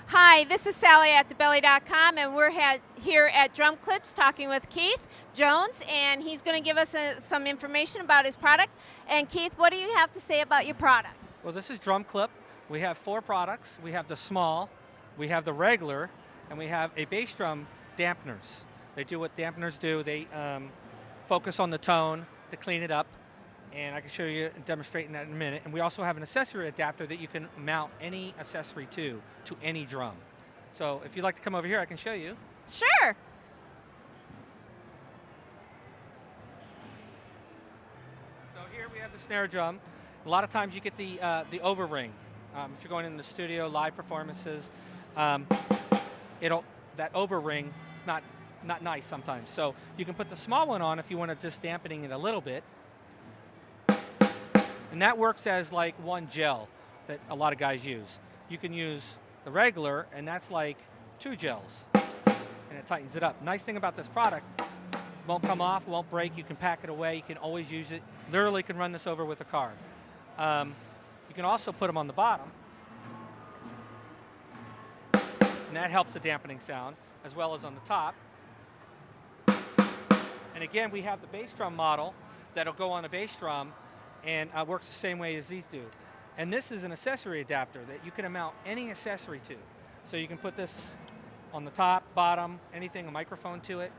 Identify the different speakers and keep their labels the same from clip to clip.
Speaker 1: Hi, this is Sally at DaBelly.com, and we're here at Drum Clips talking with Keith Jones, and he's going to give us some information about his product. And Keith, what do you have to say about your product?
Speaker 2: Well, this is Drum Clip. We have 4 products. We have the small, we have the regular, and we have a bass drum dampeners. They do what dampeners do. They focus on the tone to clean it up, and I can show you and demonstrate in that in a minute. And we also have an accessory adapter that you can mount any accessory to any drum. So if you'd like to come over here, I can show you.
Speaker 1: Sure.
Speaker 2: So here we have the snare drum. A lot of times you get the over ring. If you're going in the studio, live performances, that over ring is not nice sometimes. So you can put the small one on if you want to just dampening it a little bit. And that works as like one gel that a lot of guys use. You can use the regular, and that's like 2 gels, and it tightens it up. Nice thing about this product, won't come off, won't break. You can pack it away. You can always use it. Literally can run this over with a car. You can also put them on the bottom, and that helps the dampening sound, as well as on the top. And again, we have the bass drum model that'll go on a bass drum, and works the same way as these do. And this is an accessory adapter that you can mount any accessory to. So you can put this on the top, bottom, anything, a microphone to it.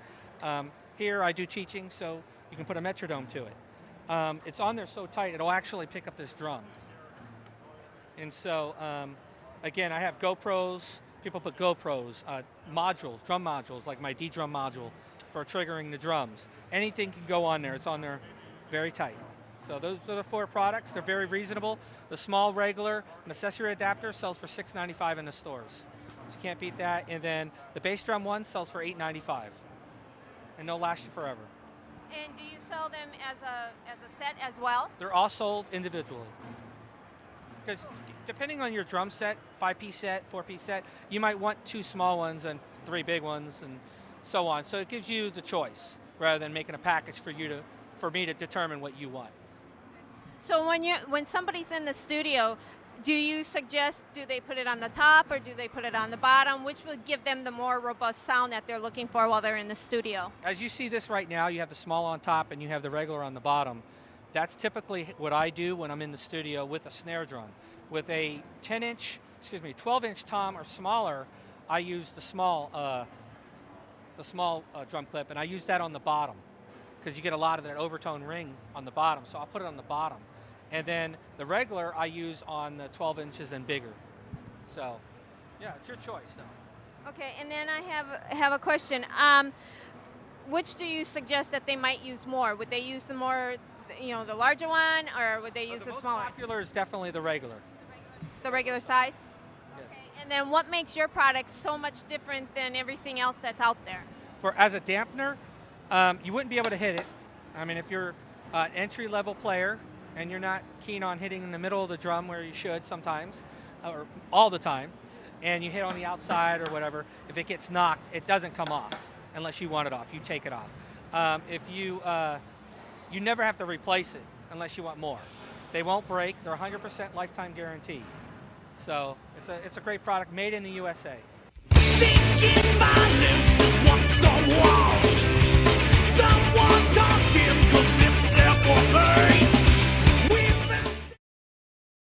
Speaker 2: Here I do teaching, so you can put a metronome to it. It's on there so tight, it'll actually pick up this drum. And so, again, I have GoPros. People put GoPros, modules, drum modules, like my D-drum module for triggering the drums. Anything can go on there. It's on there very tight. So those are the 4 products. They're very reasonable. The small, regular, and accessory adapter sells for $6.95 in the stores. So you can't beat that. And then the bass drum one sells for $8.95. And they'll last you forever.
Speaker 1: And do you sell them as a set as well?
Speaker 2: They're all sold individually. Because depending on your drum set, 5-piece set, 4-piece set, you might want 2 small ones and 3 big ones and so on. So it gives you the choice rather than making a package for me to determine what you want.
Speaker 1: So when somebody's in the studio, do you suggest, do they put it on the top or do they put it on the bottom? Which would give them the more robust sound that they're looking for while they're in the studio?
Speaker 2: As you see this right now, you have the small on top and you have the regular on the bottom. That's typically what I do when I'm in the studio with a snare drum. With a 12-inch tom or smaller, I use the small drum clip, and I use that on the bottom because you get a lot of that overtone ring on the bottom, so I'll put it on the bottom. And then the regular I use on the 12 inches and bigger. So, yeah, it's your choice, though.
Speaker 1: Okay, and then I have a question. Which do you suggest that they might use more? Would they use the more, the larger one, or would they use the smaller?
Speaker 2: The most popular is definitely the regular.
Speaker 1: The regular size?
Speaker 2: Yes.
Speaker 1: Okay, and then what makes your product so much different than everything else that's out there?
Speaker 2: As a dampener, you wouldn't be able to hit it. I mean, if you're an entry-level player and you're not keen on hitting in the middle of the drum where you should sometimes, or all the time, and you hit on the outside or whatever, if it gets knocked, it doesn't come off unless you want it off. You take it off. You never have to replace it unless you want more. They won't break. They're 100% lifetime guarantee. So it's a great product made in the USA.